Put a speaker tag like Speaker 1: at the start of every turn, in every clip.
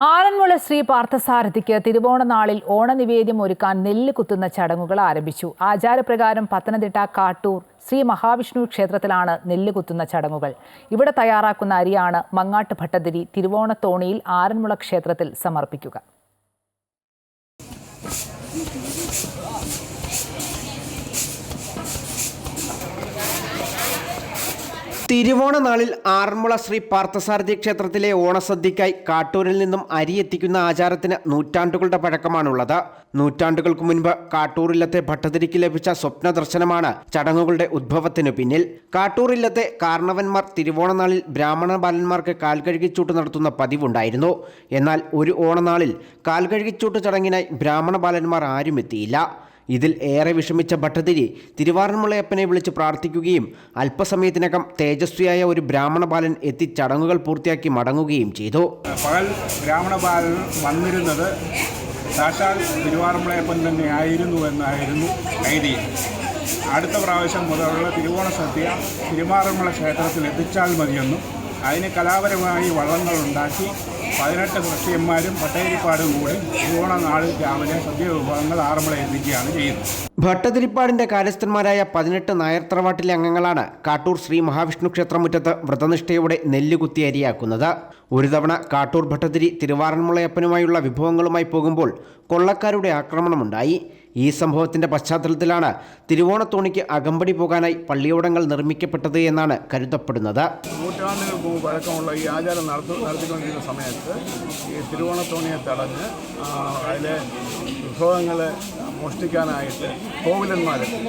Speaker 1: ആറന്മുള ശ്രീ പാർത്ഥസാരഥിക്ക് തിരുവോണനാളിൽ ഓണനിവേദ്യം ഒരുക്കാൻ നെല്ല് കുത്തുന്ന ചടങ്ങുകൾ ആരംഭിച്ചു. ആചാരപ്രകാരം പത്തനംതിട്ട കാട്ടൂർ ശ്രീ മഹാവിഷ്ണു ക്ഷേത്രത്തിലാണ് നെല്ല് കുത്തുന്ന ചടങ്ങുകൾ. ഇവിടെ തയ്യാറാക്കുന്ന അരിയാണ് മങ്ങാട്ട് ഭട്ടതിരി തിരുവോണത്തോണിയിൽ ആറന്മുള ക്ഷേത്രത്തിൽ സമർപ്പിക്കുക.
Speaker 2: തിരുവോണനാളിൽ ആറന്മുള ശ്രീ പാർത്ഥസാരഥി ക്ഷേത്രത്തിലെ ഓണസദ്യയ്ക്കായി കാട്ടൂരിൽ നിന്നും അരി എത്തിക്കുന്ന ആചാരത്തിന് നൂറ്റാണ്ടുകളുടെ പഴക്കമാണുള്ളത്. നൂറ്റാണ്ടുകൾക്ക് മുൻപ് കാട്ടൂരില്ലത്തെ ഭട്ടതിരിക്ക് ലഭിച്ച സ്വപ്ന ദർശനമാണ് ചടങ്ങുകളുടെ ഉദ്ഭവത്തിനു പിന്നിൽ. കാട്ടൂരില്ലത്തെ കാരണവന്മാർ തിരുവോണനാളിൽ ബ്രാഹ്മണ ബാലന്മാർക്ക് കാൽകഴുകിച്ചൂട്ട് നടത്തുന്ന പതിവുണ്ടായിരുന്നു. എന്നാൽ ഒരു ഓണനാളിൽ കാൽകഴുകിച്ചൂട്ട് ചടങ്ങിനായി ബ്രാഹ്മണ ബാലന്മാർ ആരും എത്തിയില്ല. ഇതിൽ ഏറെ വിഷമിച്ച ഭട്ടതിരി തിരുവാറന്മുളയപ്പനെ വിളിച്ച് പ്രാർത്ഥിക്കുകയും അല്പസമയത്തിനകം തേജസ്വിയായ ഒരു ബ്രാഹ്മണ ബാലൻ എത്തി ചടങ്ങുകൾ പൂർത്തിയാക്കി മടങ്ങുകയും ചെയ്തു.
Speaker 3: പകൽ ബ്രാഹ്മണ ബാലൻ വന്നിരുന്നത് സാക്ഷാൽ തിരുവാറന്മുളയപ്പൻ തന്നെ ആയിരുന്നു എന്നായിരുന്നു ഐതിഹ്യം. അടുത്ത പ്രാവശ്യം മുതലുള്ള തിരുവോണ സദ്യ തിരുവാറന്മുള ക്ഷേത്രത്തിൽ എത്തിച്ചാൽ മതിയെന്നും അതിന് കലാപരമായി വള്ളങ്ങളുണ്ടാക്കി 18 കൃഷിയന്മാരും ഭട്ടതിരിപ്പാടും കൂടി തിരുവോണനാളിൽ രാവിലെ സദ്യ വിഭവങ്ങൾ ആറന്മുള എത്തിക്കുകയാണ് ചെയ്യുന്നത്.
Speaker 2: ഭട്ടതിരിപ്പാടിന്റെ കാര്യസ്ഥന്മാരായ 18 നായർ തറവാട്ടിലെ അംഗങ്ങളാണ് കാട്ടൂർ ശ്രീ മഹാവിഷ്ണു ക്ഷേത്രമുറ്റത്ത് വ്രതനിഷ്ഠയോടെ നെല്ലുകുത്തി അരിയാക്കുന്നത്. ഒരു തവണ കാട്ടൂർ ഭട്ടതിരി തിരുവാറന്മുളയപ്പനുമായുള്ള വിഭവങ്ങളുമായി പോകുമ്പോൾ കൊള്ളക്കാരുടെ ആക്രമണമുണ്ടായി. ഈ സംഭവത്തിന്റെ പശ്ചാത്തലത്തിലാണ് തിരുവോണത്തോണിക്ക് അകമ്പടി പോകാനായി പള്ളിയോടങ്ങൾ നിർമ്മിക്കപ്പെട്ടത് എന്നാണ് കരുതപ്പെടുന്നത്.
Speaker 3: നൂറ്റാണ്ടുകൾക്ക് പഴക്കമുള്ള ഈ ആചാരം നടത്തിക്കൊണ്ടിരുന്ന സമയത്ത് ഈ തിരുവോണത്തോണിയെ തടഞ്ഞ് അതിലെ വിഭവങ്ങളെ മോഷ്ടിക്കാനായിട്ട് കോവിലന്മാരെത്തി.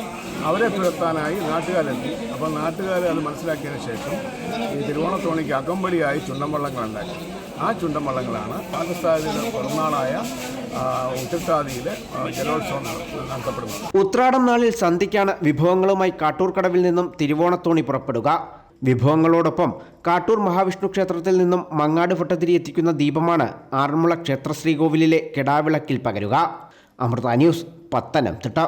Speaker 3: അവരെ തുരത്താനായി നാട്ടുകാരെത്തി. അപ്പോൾ നാട്ടുകാർ അത് മനസ്സിലാക്കിയതിന് ശേഷം ഈ തിരുവോണത്തോണിക്ക് അകമ്പടിയായി ചുണ്ടൻവള്ളങ്ങളുണ്ടാക്കി. ആ ചുണ്ടൻവള്ളങ്ങളാണ് പാർത്ഥസാരഥിയുടെ പിറന്നാളായ ഉത്രട്ടാതിയിൽ ജലോത്സവം നടത്തപ്പെടുന്നത്.
Speaker 2: ഉത്രാടം നാളിൽ സന്ധ്യയ്ക്കാണ് വിഭവങ്ങളുമായി കാട്ടൂർ കടവിൽ നിന്നും തിരുവോണത്തോണി പുറപ്പെടുക. വിഭവങ്ങളോടൊപ്പം കാട്ടൂർ മഹാവിഷ്ണു ക്ഷേത്രത്തിൽ നിന്നും മങ്ങാട് ഭട്ടതിരി എത്തിക്കുന്ന ദീപമാണ് ആറന്മുള ക്ഷേത്ര ശ്രീകോവിലിലെ കെടാവിളക്കിൽ പകരുക. അമൃത ന്യൂസ്, പത്തനംതിട്ട.